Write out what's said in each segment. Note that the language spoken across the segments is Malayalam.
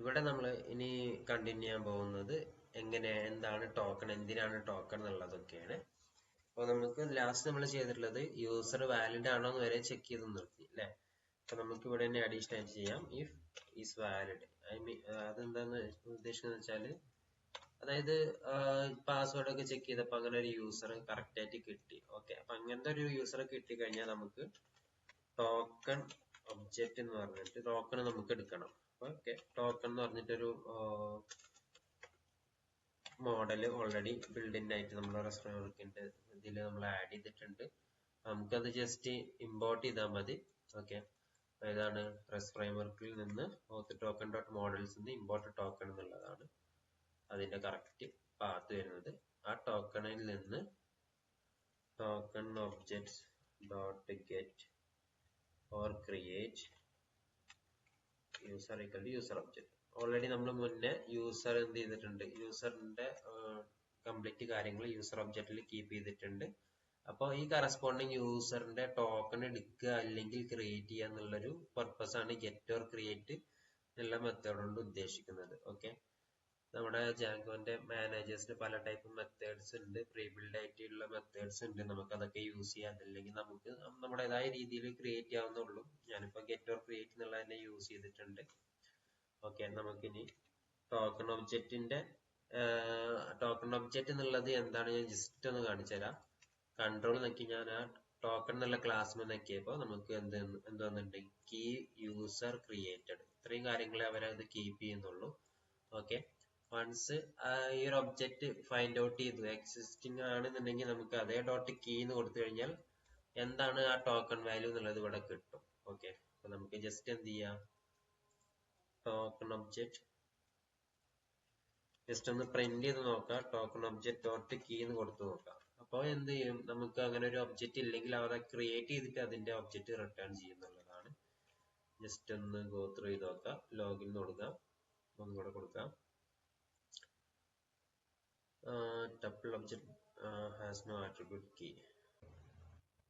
ഇവിടെ നമ്മൾ ഇനി കണ്ടിന്യൂ ചെയ്യാൻ പോകുന്നത് എന്താണ് ടോക്കൺ, എന്തിനാണ് ടോക്കൺ എന്നുള്ളതൊക്കെയാണ്. അപ്പോൾ നമുക്ക് ലാസ്റ്റ് നമ്മൾ ചെയ്തിട്ടുള്ളത് യൂസർ വാലിഡ് ആണോ എന്ന് വരെ ചെക്ക് ചെയ്ത് നിർത്തി അല്ലേ. അപ്പൊ നമുക്ക് ഇവിടെ തന്നെ അഡീഷണൽ ആയിട്ട് ചെയ്യാം ഇഫ് ഈസ് വാലിഡ്. അതെന്താന്ന് ഉദ്ദേശിക്കുന്നത് വെച്ചാല്, അതായത് പാസ്വേഡ് ഒക്കെ ചെക്ക് ചെയ്തപ്പോൾ അങ്ങനെ ഒരു യൂസർ കറക്റ്റ് ആയിട്ട് കിട്ടി. ഓക്കെ, അപ്പൊ അങ്ങനത്തെ ഒരു യൂസറെ കിട്ടി കഴിഞ്ഞാൽ നമുക്ക് ടോക്കൺ ഒബ്ജക്റ്റ് എന്ന് പറഞ്ഞിട്ട് ടോക്കൺ നമുക്ക് എടുക്കണം. ഓക്കെ, ടോക്കൺ എന്ന് പറഞ്ഞിട്ടൊരു മോഡൽ ഓൾറെഡി ബിൽഡ് ഇൻ ആയിട്ട് നമ്മുടെ റെസ്പ്രൈ വർക്കിന്റെ ഇതിൽ നമ്മൾ ആഡ് ചെയ്തിട്ടുണ്ട്. നമുക്കത് ജസ്റ്റ് ഇമ്പോർട്ട് ചെയ്താൽ മതി. ഓക്കെ, ഏതാണ് റെസ്റ്റ് ഫ്രെയിംവർക്കിൽ നിന്ന് auth token dot models import token എന്നുള്ളതാണ് അതിന്റെ കറക്റ്റ് പാത്ത് വരുന്നത്. ആ ടോക്കണിൽ നിന്ന് token objects dot get or create user equal to user object. Already നമ്മൾ മുന്നേ യൂസർ എന്ത് ചെയ്തിട്ടുണ്ട്, യൂസറിന്റെ കംപ്ലീറ്റ് കാര്യങ്ങൾ യൂസർ ഒബ്ജക്റ്റിൽ കീപ്പ് ചെയ്തിട്ടുണ്ട്. അപ്പോൾ ഈ കറസ്പോണ്ടിങ് യൂസറിന്റെ ടോക്കൺ എടുക്കുക അല്ലെങ്കിൽ ക്രിയേറ്റ് ചെയ്യുക എന്നുള്ളൊരു പർപ്പസ് ആണ് ഗെറ്റ് ഓർ ക്രിയേറ്റ് എന്നുള്ള മെത്തേഡ് കൊണ്ട് ഉദ്ദേശിക്കുന്നത്. ഓക്കെ, നമ്മുടെ ജാങ്കോന്റെ മാനേജേഴ്സിന് പല ടൈപ്പ് മെത്തേഡ്സ് ഉണ്ട്, പ്രീ ബിൽഡ് ആയിട്ടുള്ള മെത്തേഡ്സ് ഉണ്ട്. നമുക്ക് അതൊക്കെ യൂസ് ചെയ്യാം, അല്ലെങ്കിൽ നമുക്ക് നമ്മുടേതായ രീതിയിൽ ക്രിയേറ്റ് ചെയ്യാവുന്നുള്ളൂ. ഞാനിപ്പോ ഗെറ്റ് ഓർ ക്രിയേറ്റ് എന്നുള്ള തന്നെ യൂസ് ചെയ്തിട്ടുണ്ട്. ഓക്കെ, നമുക്കിനി ടോക്കൺ ഒബ്ജക്റ്റ് എന്നുള്ളത് എന്താണ് ഞാൻ ജസ്റ്റ് ഒന്ന് കാണിച്ചു തരാം. കൺട്രോൾ നോക്കി ഞാൻ ആ ടോക്കൺ എന്നുള്ള ക്ലാസ് നോക്കിയപ്പോൾ നമുക്ക് എന്തുണ്ട്, കീ യൂസർ ക്രിയേറ്റഡ്, ഇത്രയും കാര്യങ്ങളെ അവരത് കീപ്പ് ചെയ്യുന്നുള്ളൂ. ഓക്കെ, വൺസ് ഈ ഒരു ഒബ്ജക്റ്റ് ഫൈൻഡ് ഔട്ട് ചെയ്തു എക്സിസ്റ്റിംഗ് ആണെന്നുണ്ടെങ്കിൽ നമുക്ക് അതേ ഡോട്ട് കീ എന്ന് കൊടുത്തു കഴിഞ്ഞാൽ എന്താണ് ആ ടോക്കൺ വാല്യൂ എന്നുള്ളത് ഇവിടെ കിട്ടും. ഓക്കെ, അപ്പൊ നമുക്ക് ജസ്റ്റ് എന്ത് ചെയ്യാം, ടോക്കൺ ഒബ്ജക്റ്റ് ജസ്റ്റ് ഒന്ന് പ്രിന്റ് ചെയ്ത് നോക്കാം. ടോക്കൺ ഒബ്ജക്റ്റ് ഡോട്ട് കീ എന്ന് കൊടുത്തു നോക്കാം. അപ്പോൾ എന്ത് ചെയ്യും, നമുക്ക് അങ്ങനെ ഒരു ഒബ്ജക്റ്റ് ഇല്ലെങ്കിൽ അവരെ ക്രിയേറ്റ് ചെയ്തിട്ട് അതിന്റെ ഒബ്ജക്റ്റ് റിട്ടേൺ ചെയ്യുന്നുള്ളതാണ്. ജസ്റ്റ് ഒന്ന് ഗോ ത്രൂ ചെയ്ത് നോക്കാം. ലോഗിൻ കൊടുക്കാം, ഒന്നും കൂടെ കൊടുക്കാം. Tuple object has no attribute key.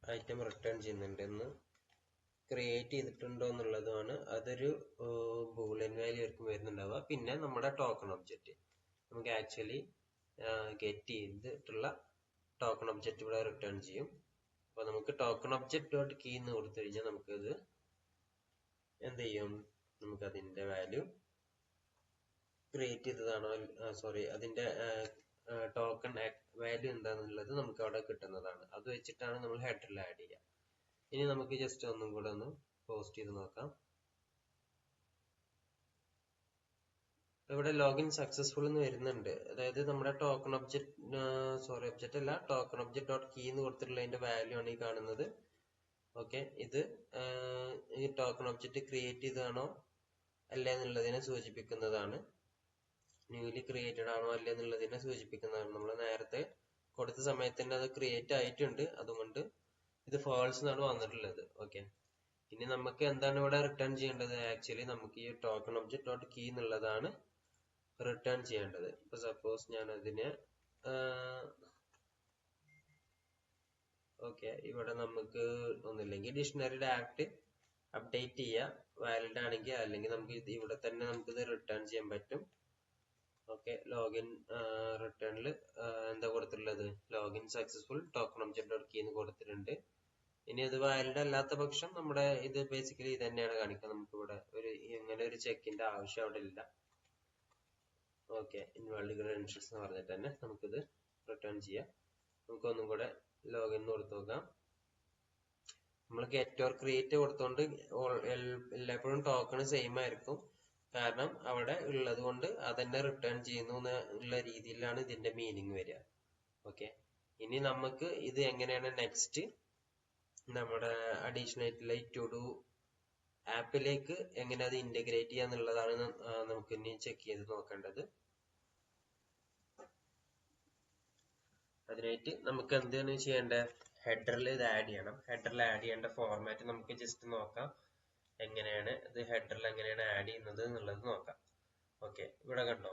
Item return ചെയ്യുന്നുണ്ടെന്ന് ക്രിയേറ്റ് ചെയ്തിട്ടുണ്ടോ എന്നുള്ളതാണ്. അതൊരു ബൂളിയൻ വാല്യൂ ആയിരിക്കും വരുന്നുണ്ടാവുക. പിന്നെ നമ്മുടെ ടോക്കൺ ഒബ്ജക്റ്റ് നമുക്ക് ആക്ച്വലി ഗെറ്റ് ചെയ്തിട്ടുള്ള ടോക്കൺ ഒബ്ജക്റ്റ് ഇവിടെ റിട്ടേൺ ചെയ്യും. അപ്പൊ നമുക്ക് ടോക്കൺ ഒബ്ജക്റ്റ് ഡോട്ട് കീ എന്ന് കൊടുത്തു കഴിഞ്ഞാൽ നമുക്കത് എന്ത് ചെയ്യും, നമുക്ക് അതിന്റെ വാല്യൂ ക്രിയേറ്റ് ചെയ്തതാണോ, സോറി, അതിന്റെ ടോക്കൺ വാല്യൂ എന്താണെന്നുള്ളത് നമുക്ക് അവിടെ കിട്ടുന്നതാണ്. അത് വെച്ചിട്ടാണ് നമ്മൾ ഹെഡറിൽ ആഡ് ചെയ്യുക. ഇനി നമുക്ക് ജസ്റ്റ് ഒന്നും കൂടെ ഒന്ന് പോസ്റ്റ് ചെയ്ത് നോക്കാം. ഇവിടെ ലോഗിൻ സക്സസ്ഫുൾ എന്ന് വരുന്നുണ്ട്. അതായത് നമ്മുടെ ടോക്കൺ ഒബ്ജക്റ്റ് അല്ല, ടോക്കൺ ഒബ്ജക്റ്റ് ഡോട്ട് കീ എന്ന് കൊടുത്തിട്ടുള്ളതിന്റെ വാല്യൂ ആണ് ഈ കാണുന്നത്. ഓക്കെ, ഇത് ഈ ടോക്കൺ ഒബ്ജക്റ്റ് ക്രിയേറ്റ് ചെയ്തതാണോ അല്ല എന്നുള്ളതിനെ സൂചിപ്പിക്കുന്നതാണ്. ന്യൂലി ക്രിയേറ്റഡ് ആണോ അല്ല എന്നുള്ളതിനെ സൂചിപ്പിക്കുന്നതാണ്. നമ്മൾ നേരത്തെ കൊടുത്ത സമയത്ത് തന്നെ അത് ക്രിയേറ്റ് ആയിട്ടുണ്ട്, അതുകൊണ്ട് ഇത് ഫാൾസ് എന്നാണ് വന്നിട്ടുള്ളത്. ഓക്കെ, ഇനി നമുക്ക് എന്താണ് ഇവിടെ റിട്ടേൺ ചെയ്യേണ്ടത്, ആക്ച്വലി നമുക്ക് ഈ ടോക്കൺ ഒബ്ജക്റ്റ് ഡോട്ട് കീ എന്നുള്ളതാണ് റിട്ടേൺ ചെയ്യേണ്ടത്. ഇപ്പൊ സപ്പോസ് ഞാൻ അതിനെ ഓക്കെ, ഇവിടെ നമുക്ക് ഒന്നില്ലെങ്കിൽ ഡിക്ഷണറി ഡയറക്റ്റ് അപ്ഡേറ്റ് ചെയ്യുക വാലിഡ് ആണെങ്കിൽ, അല്ലെങ്കിൽ നമുക്ക് ഇത് ഇവിടെ തന്നെ നമുക്കിത് റിട്ടേൺ ചെയ്യാൻ പറ്റും. ഓക്കെ, ലോഗിൻ റിട്ടേണിൽ എന്താ കൊടുത്തിട്ടുള്ളത്, login successful token object dot key എന്ന് കൊടുത്തിട്ടുണ്ട്. ഇനി അത് വാലിഡ് അല്ലാത്ത പക്ഷം നമ്മുടെ ഇത് ബേസിക്കലി ഇത് തന്നെയാണ് കാണിക്കുക. നമുക്ക് ഇവിടെ ഇങ്ങനെ ഒരു ചെക്കിന്റെ ആവശ്യം അവിടെ ഇല്ല. ഓക്കെ, ഇൻവാലിഡ് ക്രെഡൻഷ്യൽസ് എന്ന് പറഞ്ഞിട്ട് തന്നെ നമുക്കിത് റിട്ടേൺ ചെയ്യാം. നമുക്ക് ഒന്നും കൂടെ ലോഗിൻ എന്ന് കൊടുത്തു നോക്കാം. നമ്മൾ ഗെറ്റ് ഓർ ക്രിയേറ്റ് കൊടുത്തോണ്ട് എല്ലായ്പ്പോഴും ടോക്കൺ സെയിം ആയിരിക്കും, കാരണം അവിടെ ഉള്ളത് കൊണ്ട് അതന്നെ റിട്ടേൺ ചെയ്യുന്നു എന്നുള്ള രീതിയിലാണ് ഇതിന്റെ മീനിങ് വരിക. ഓക്കെ, ഇനി നമുക്ക് ഇത് എങ്ങനെയാണ് നെക്സ്റ്റ് നമ്മുടെ അഡീഷണൽ ആയിട്ടുള്ള ടു ഡു ആപ്പിലേക്ക് എങ്ങനെ അത് ഇന്റഗ്രേറ്റ് ചെയ്യുക എന്നുള്ളതാണ് നമുക്ക് ഇനി ചെക്ക് ചെയ്ത് നോക്കേണ്ടത്. അതിനായിട്ട് നമുക്ക് എന്താണ് ചെയ്യേണ്ടത്, ഹെഡറിൽ ഇത് ആഡ് ചെയ്യണം. ഹെഡറിൽ ആഡ് ചെയ്യേണ്ട ഫോർമാറ്റ് നമുക്ക് ജസ്റ്റ് നോക്കാം, എങ്ങനെയാണ് ഇത് ഹെഡറിൽ എങ്ങനെയാണ് ആഡ് ചെയ്യുന്നത് എന്നുള്ളത് നോക്കാം. ഓക്കെ, ഇവിടെ കണ്ടോ,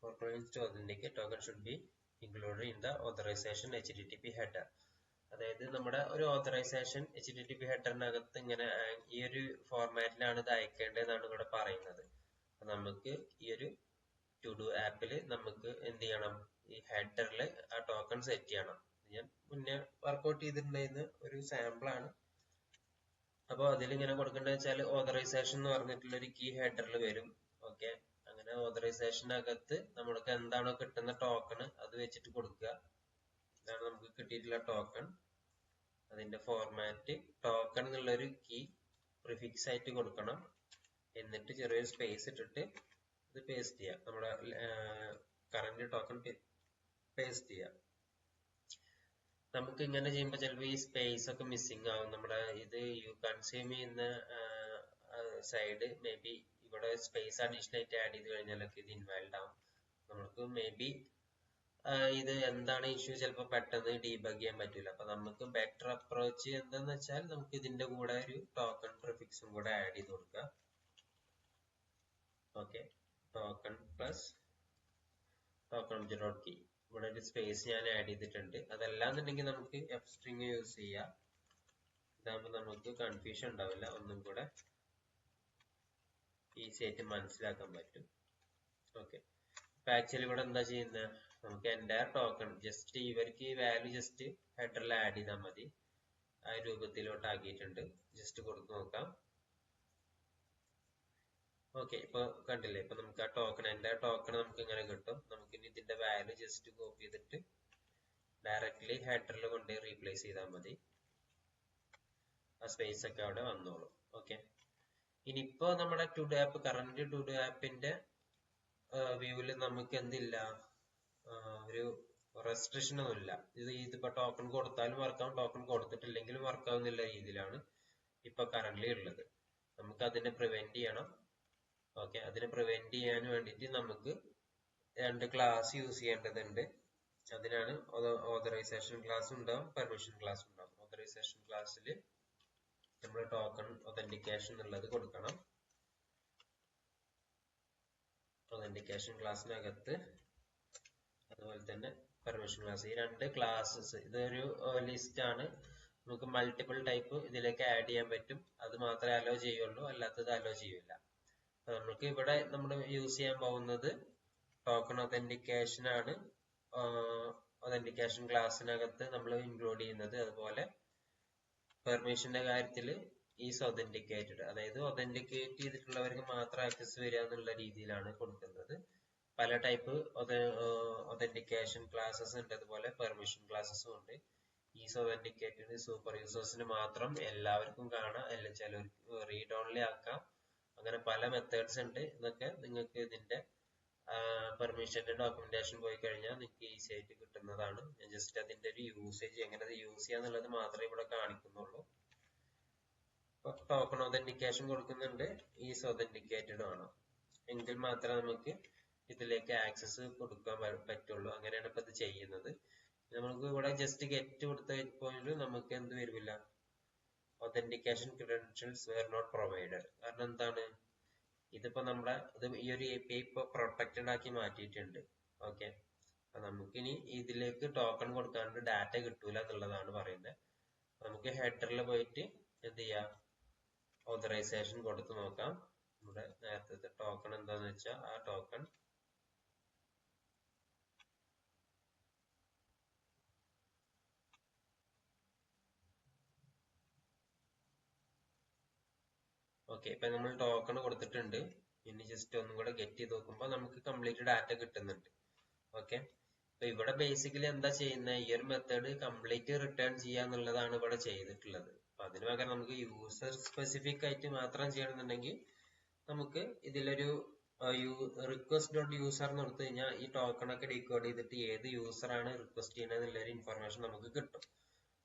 for clients to authenticate token should be included in the authorization HTTP header. അതായത് നമ്മുടെ ഒരു ഓതറൈസേഷൻ HTTP ഹെഡറിനകത്ത് ഇങ്ങനെ ഈ ഒരു ഫോർമാറ്റിലാണ് ഇത് അയക്കേണ്ടതെന്നാണ് ഇവിടെ പറയുന്നത്. നമുക്ക് ഈ ഒരു ടു ഡു ആപ്പിൽ നമുക്ക് എന്ത് ചെയ്യണം, ഈ ഹെഡറിൽ ആ ടോക്കൺ സെറ്റ് ചെയ്യണം. ഞാൻ മുന്നേ വർക്ക്ഔട്ട് ചെയ്തിട്ടുണ്ടായിരുന്ന ഒരു സാമ്പിൾ ആണ്. അപ്പോൾ അതിലിങ്ങനെ കൊടുക്കേണ്ടത് വെച്ചാൽ ഓതറൈസേഷൻ എന്ന് പറഞ്ഞിട്ടുള്ള ഒരു കീ ഹെഡറിൽ വരും. ഓക്കെ, അങ്ങനെ ഓതറൈസേഷനകത്ത് നമ്മൾക്ക് എന്താണോ കിട്ടുന്ന ടോക്കൺ അത് വെച്ചിട്ട് കൊടുക്കുക. ഇതാണ് നമുക്ക് കിട്ടിയിട്ടുള്ള ടോക്കൺ. അതിന്റെ ഫോർമാറ്റ് ടോക്കൺ എന്നുള്ളൊരു കീ പ്രിഫിക്സ് ആയിട്ട് കൊടുക്കണം. എന്നിട്ട് ചെറിയൊരു സ്പേസ് ഇട്ടിട്ട് ഇത് പേസ്റ്റ് ചെയ്യാം. നമ്മുടെ കറന്റ് ടോക്കൺ പേസ്റ്റ് ചെയ്യാം. നമുക്ക് ഇങ്ങനെ ചെയ്യുമ്പോൾ ചിലപ്പോൾ ഈ സ്പേസ് ഒക്കെ മിസ്സിംഗ് ആവും. നമ്മുടെ ഇത് കൺസ്യൂം ചെയ്യുന്ന സൈഡ് മേ ബി ഇവിടെ സ്പേസ് അഡീഷണൽ ആയിട്ട് ആഡ് ചെയ്ത് കഴിഞ്ഞാലൊക്കെ ഇത് ഇൻവാലിഡ് ആവും. നമുക്ക് മേ ബി ഇത് എന്താണ് ഇഷ്യൂ ചിലപ്പോൾ പെട്ടെന്ന് ഡീബഗ് ചെയ്യാൻ പറ്റില്ല. അപ്പൊ നമുക്ക് ബെറ്റർ അപ്രോച്ച് എന്താന്ന് വെച്ചാൽ നമുക്ക് ഇതിന്റെ കൂടെ ഒരു ടോക്കൺ പ്രിഫിക്സും കൂടെ ആഡ് ചെയ്ത് കൊടുക്കുക. Okay, token plus token dot key. ഇവിടെ ഒരു സ്പേസ് ഞാൻ ആഡ് ചെയ്തിട്ടുണ്ട്. അതല്ലാന്നുണ്ടെങ്കിൽ നമുക്ക് എഫ് സ്ട്രിങ് യൂസ് ചെയ്യാം. ഇതാകുമ്പോൾ നമുക്ക് കൺഫ്യൂഷൻ ഉണ്ടാവില്ല, ഒന്നും കൂടെ ഈസി ആയിട്ട് മനസ്സിലാക്കാൻ പറ്റും. ഓക്കെ, അപ്പൊ ആക്ച്വലി ഇവിടെ എന്താ ചെയ്യുന്നത്, നമുക്ക് എൻ്റയർ ടോക്കൺ ജസ്റ്റ് ഇവർക്ക് ഈ വാല്യൂ ജസ്റ്റ് ഹെഡറിൽ ആഡ് ചെയ്താൽ മതി. ആ രൂപത്തിലോട്ട് ആക്കിയിട്ടുണ്ട്. ജസ്റ്റ് കൊടുത്തു നോക്കാം. ഓക്കെ, ഇപ്പൊ കണ്ടില്ലേ, ഇപ്പൊ നമുക്ക് ആ ടോക്കൺ എൻ്റയർ ടോക്കൺ നമുക്ക് ഇങ്ങനെ കിട്ടും. നമുക്ക് ഇനി ഇതിന്റെ വാല്യൂ ജസ്റ്റ് കോപ്പി ചെയ്തിട്ട് ഡയറക്ട്ലി ഹെഡറിൽ കൊണ്ട് റീപ്ലേസ് ചെയ്താൽ മതി. ആ സ്പേസ് ഒക്കെ അവിടെ വന്നോളും. ഓക്കെ, ഇനിയിപ്പോ നമ്മുടെ to do app current to do ആപ്പിന്റെ വ്യൂവിൽ നമുക്ക് എന്തില്ല, ഒരു റെസ്ട്രിക്ഷൻ ഒന്നും ഇല്ല. ഇതിപ്പോ ടോക്കൺ കൊടുത്താലും വർക്കാവും, ടോക്കൺ കൊടുത്തിട്ടില്ലെങ്കിലും വർക്കാവുന്നുള്ള രീതിയിലാണ് ഇപ്പൊ കറന്റ്ലി ഉള്ളത്. നമുക്ക് അതിനെ പ്രിവെന്റ് ചെയ്യണം. ഓക്കെ, അതിനെ പ്രിവെന്റ് ചെയ്യാൻ വേണ്ടിയിട്ട് നമുക്ക് രണ്ട് ക്ലാസ് യൂസ് ചെയ്യേണ്ടതുണ്ട്. അതിനാണ് ഓതറൈസേഷൻ ക്ലാസ് ഉണ്ടാവും, പെർമിഷൻ ക്ലാസ് ഉണ്ടാവും. ഓതറൈസേഷൻ ക്ലാസ്സിൽ നമ്മൾ ടോക്കൺ ഒതന്റിക്കേഷൻ എന്നുള്ളത് കൊടുക്കണം. ഒതന്റിക്കേഷൻ ക്ലാസ്സിനകത്ത് അതുപോലെ തന്നെ പെർമിഷൻ ക്ലാസ്, ഈ രണ്ട് ക്ലാസ്സസ്, ഇതൊരു ലിസ്റ്റ് ആണ്. നമുക്ക് മൾട്ടിപ്പിൾ ടൈപ്പ് ഇതിലേക്ക് ആഡ് ചെയ്യാൻ പറ്റും. അത് മാത്രമേ അലോ ചെയ്യുള്ളൂ, അല്ലാത്തത് അലോ ചെയ്യില്ല. നമുക്ക് ഇവിടെ നമ്മൾ യൂസ് ചെയ്യാൻ പോകുന്നത് ടോക്കൺ ഒതന്റിക്കേഷൻ ആണ്. ഒതന്റിക്കേഷൻ ക്ലാസ്സിനകത്ത് നമ്മൾ ഇൻക്ലൂഡ് ചെയ്യുന്നത്. അതുപോലെ പെർമിഷന്റെ കാര്യത്തിൽ ഈസ് ഒതന്റിക്കേറ്റഡ്, അതായത് ഒതന്റിക്കേറ്റ് ചെയ്തിട്ടുള്ളവർക്ക് മാത്രം ആക്സസ് വരിക എന്നുള്ള രീതിയിലാണ് കൊടുക്കുന്നത്. പല ടൈപ്പ് ഒതന്റിക്കേഷൻ ക്ലാസ്സസ് ഉണ്ട്, അതുപോലെ പെർമിഷൻ ക്ലാസ്സസും ഉണ്ട്. ഈസ് ഒതന്റിക്കേറ്റഡ് സൂപ്പർ യൂസേഴ്സിന് മാത്രം എല്ലാവർക്കും കാണാം, അല്ലെങ്കിൽ ചിലർക്ക് റീഡ് ഓൺലി ആക്കാം. അങ്ങനെ പല മെത്തേഡ്സ് ഉണ്ട്. ഇതൊക്കെ നിങ്ങൾക്ക് ഇതിന്റെ പെർമിഷന്റെ ഡോക്യുമെന്റേഷൻ പോയി കഴിഞ്ഞാൽ നിങ്ങൾക്ക് ഈസി ആയിട്ട് കിട്ടുന്നതാണ്. ഞാൻ ജസ്റ്റ് അതിന്റെ ഒരു യൂസേജ് എങ്ങനെ അത് യൂസ് ചെയ്യാന്നുള്ളത് മാത്രമേ ഇവിടെ കാണിക്കുന്നുള്ളൂ. ടോക്കൺ ഒതന്റിക്കേഷൻ കൊടുക്കുന്നുണ്ട്, ഈസ് ഒതന്റിക്കേറ്റഡ് ആണ് എങ്കിൽ മാത്രമേ നമുക്ക് ഇതിലേക്ക് ആക്സസ് കൊടുക്കാൻ പറ്റുള്ളൂ. അങ്ങനെയാണ് ഇപ്പൊ ഇത് ചെയ്യുന്നത്. നമുക്ക് ഇവിടെ ജസ്റ്റ് ഗെറ്റ് കൊടുത്തപ്പോഴും നമുക്ക് എന്ത് വരില്ല, authentication credentials were not provided. കാരണം എന്താണ്, ഇതിപ്പോ നമ്മുടെ ഈ ഒരു API ഇപ്പൊ പ്രൊട്ടക്റ്റഡ് ആക്കി മാറ്റിയിട്ടുണ്ട്. ഓക്കെ, അപ്പൊ നമുക്കിനി ഇതിലേക്ക് ടോക്കൺ കൊടുക്കാണ്ട് ഡാറ്റ കിട്ടൂല എന്നുള്ളതാണ് പറയുന്നത്. നമുക്ക് ഹെഡറിൽ പോയിട്ട് എന്ത് ചെയ്യാം, ഓതറൈസേഷൻ കൊടുത്തു നോക്കാം. നമ്മുടെ നേരത്തെ ടോക്കൺ എന്താന്ന് വെച്ചാൽ ആ ടോക്കൺ ഓക്കെ, ഇപ്പൊ നമ്മൾ ടോക്കൺ കൊടുത്തിട്ടുണ്ട്. ഇനി ജസ്റ്റ് ഒന്നും കൂടെ ഗെറ്റ് ചെയ്ത് നോക്കുമ്പോൾ നമുക്ക് കംപ്ലീറ്റ് ഡാറ്റ കിട്ടുന്നുണ്ട്. ഓക്കെ, അപ്പൊ ഇവിടെ ബേസിക്കലി എന്താ ചെയ്യുന്നത്, ഈ ഒരു മെത്തേഡ് കംപ്ലീറ്റ് റിട്ടേൺ ചെയ്യാന്നുള്ളതാണ് ഇവിടെ ചെയ്തിട്ടുള്ളത്. അപ്പൊ അതിന് പകരം നമുക്ക് യൂസർ സ്പെസിഫിക് ആയിട്ട് മാത്രം ചെയ്യണമെന്നുണ്ടെങ്കിൽ നമുക്ക് ഇതിലൊരു റിക്വസ്റ്റ് ഡോട്ട് യൂസർ എന്ന് കൊടുത്തു കഴിഞ്ഞാൽ ഈ ടോക്കൺ ഒക്കെ ഡീകോഡ് ചെയ്തിട്ട് ഏത് യൂസർ ആണ് റിക്വസ്റ്റ് ചെയ്യുന്നത് എന്നുള്ളൊരു ഇൻഫർമേഷൻ നമുക്ക് കിട്ടും.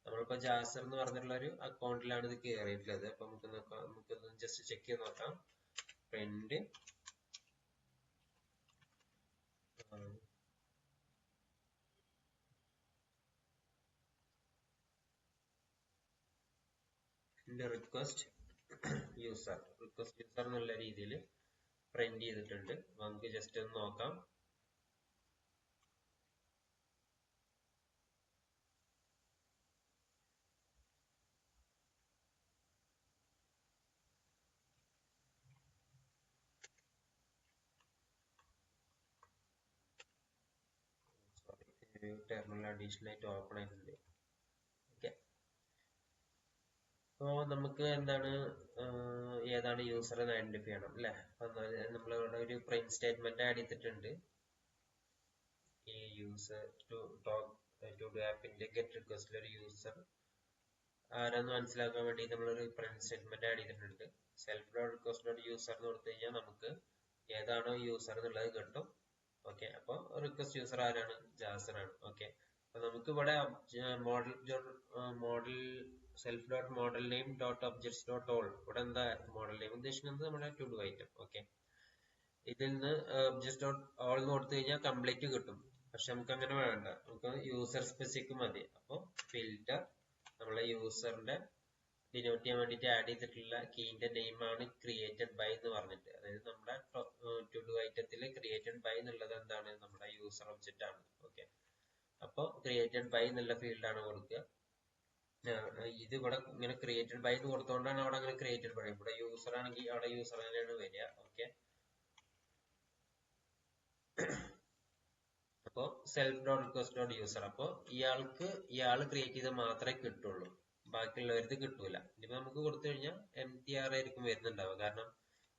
നമ്മളിപ്പോ ജാസർ എന്ന് പറഞ്ഞിട്ടുള്ള ഒരു അക്കൗണ്ടിലാണ് ഇത് കയറിയിട്ടുള്ളത്. അപ്പൊ നമുക്ക് നോക്കാം, നമുക്ക് ജസ്റ്റ് ചെക്ക് ചെയ്ത് നോക്കാം. പ്രിന്റ് റിക്വസ്റ്റ് യൂസർ എന്നുള്ള രീതിയിൽ പ്രിന്റ് ചെയ്തിട്ടുണ്ട്. നമുക്ക് ജസ്റ്റ് ഒന്ന് നോക്കാം. ഒരു ടെർമിനൽ അഡീഷണൽ ആയിട്ട് ഓപ്പൺ ആയിട്ടുണ്ട്. ഓക്കെ, അപ്പോൾ നമുക്ക് എന്താണ് ഏതാണ് യൂസർ എന്ന് ഐഡന്റിഫൈ ചെയ്യണം അല്ലേ. നമ്മളിവിടെ ഒരു പ്രിന്റ് സ്റ്റേറ്റ്മെന്റ് ആഡ് ചെയ്തിട്ടുണ്ട്. ഈ യൂസർ ടു ടു ഡു ആപ്പിന്റെ ഗെറ്റ് റിക്വസ്റ്റിൽ ഒരു യൂസർ ആരാന്ന് മനസ്സിലാക്കാൻ വേണ്ടി നമ്മളൊരു പ്രിന്റ് സ്റ്റേറ്റ്മെന്റ് ആഡ് ചെയ്തിട്ടുണ്ട്. Self dot request dot user എന്ന് കൊടുത്തു കഴിഞ്ഞാൽ നമുക്ക് ഏതാണോ യൂസർ എന്നുള്ളത് കിട്ടും. ഓക്കെ, അപ്പോൾ റിക്വസ്റ്റ് യൂസർ ആരാണ്? ജാസർ ആണ്. ഓക്കെ, അപ്പൊ നമുക്ക് ഇവിടെ model self dot model name dot objects dot all, ഇവിടെ എന്താ മോഡൽ നെയിം ഉദ്ദേശിക്കുന്നത്? നമ്മുടെ ടു ഡു ഐറ്റം. ഓക്കെ, ഇതിൽ നിന്ന് ഒബ്ജക്ട്സ് ഡോട്ട് ഓൾ എന്ന് കൊടുത്തു കഴിഞ്ഞാൽ കംപ്ലീറ്റ് കിട്ടും. പക്ഷെ നമുക്ക് അങ്ങനെ വേണ്ട, നമുക്ക് യൂസർ സ്പെസിഫിക് മതി. അപ്പോൾ ഫിൽറ്റർ നമ്മളെ യൂസറിന്റെ ഡിനോട്ട് ചെയ്യാൻ വേണ്ടിയിട്ട് ആഡ് ചെയ്തിട്ടുള്ള കീന്റെ നെയിം ആണ് ക്രിയേറ്റഡ് ബൈ എന്ന് പറഞ്ഞിട്ട്. അതായത് നമ്മുടെ ടു ഡു ഐറ്റത്തിൽ ക്രിയേറ്റഡ് ബൈ എന്നുള്ളത് എന്താണ്? നമ്മുടെ യൂസർ ഒബ്ജക്റ്റ് ആണ്. ഓക്കെ, അപ്പോൾ ക്രിയേറ്റഡ് ബൈ എന്നുള്ള ഫീൽഡാണ് കൊടുക്കുക. ഇത് ഇവിടെ ഇങ്ങനെ ക്രിയേറ്റഡ് ബൈ എന്ന് കൊടുത്തോണ്ടാണ് അവിടെ അങ്ങനെ ക്രിയേറ്റഡ് ബൈ. ഇവിടെ യൂസർ ആണെങ്കിൽ അവിടെ യൂസർ തന്നെയാണ് വരിക. ഓക്കെ, അപ്പോ self dot request dot user, അപ്പോ ഇയാൾ ക്രിയേറ്റ് ചെയ്താൽ മാത്രമേ കിട്ടുള്ളൂ, ബാക്കിയുള്ളവർക്ക് കിട്ടൂല. ഇനിയിപ്പോ നമുക്ക് കൊടുത്തു കഴിഞ്ഞാൽ MTR ആയിരിക്കും വരുന്നുണ്ടാവുക. കാരണം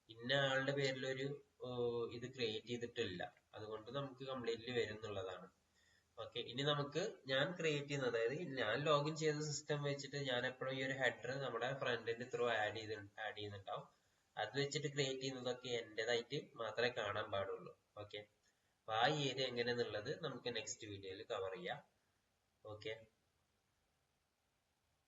ഇന്ന ആളുടെ പേരിലൊരു ഇത് ക്രിയേറ്റ് ചെയ്തിട്ടില്ല, അതുകൊണ്ട് നമുക്ക് കംപ്ലീറ്റ്ലി വരും എന്നുള്ളതാണ്. ഓക്കെ, ഇനി നമുക്ക് ഞാൻ ക്രിയേറ്റ് ചെയ്യുന്നത്, അതായത് ഞാൻ ലോഗിൻ ചെയ്ത സിസ്റ്റം വെച്ചിട്ട് ഞാൻ എപ്പോഴും ഈ ഒരു ഹെഡർ നമ്മുടെ ഫ്രണ്ടിന്റെ ത്രൂ ആഡ് ചെയ്യുന്നുണ്ടാവും. അത് വെച്ചിട്ട് ക്രിയേറ്റ് ചെയ്യുന്നതൊക്കെ എന്റേതായിട്ട് മാത്രമേ കാണാൻ പാടുള്ളൂ. ഓക്കെ, അപ്പൊ ആ ഏരിയ എങ്ങനെയാന്നുള്ളത് നമുക്ക് നെക്സ്റ്റ് വീഡിയോയിൽ കവർ ചെയ്യാം. ഓക്കെ.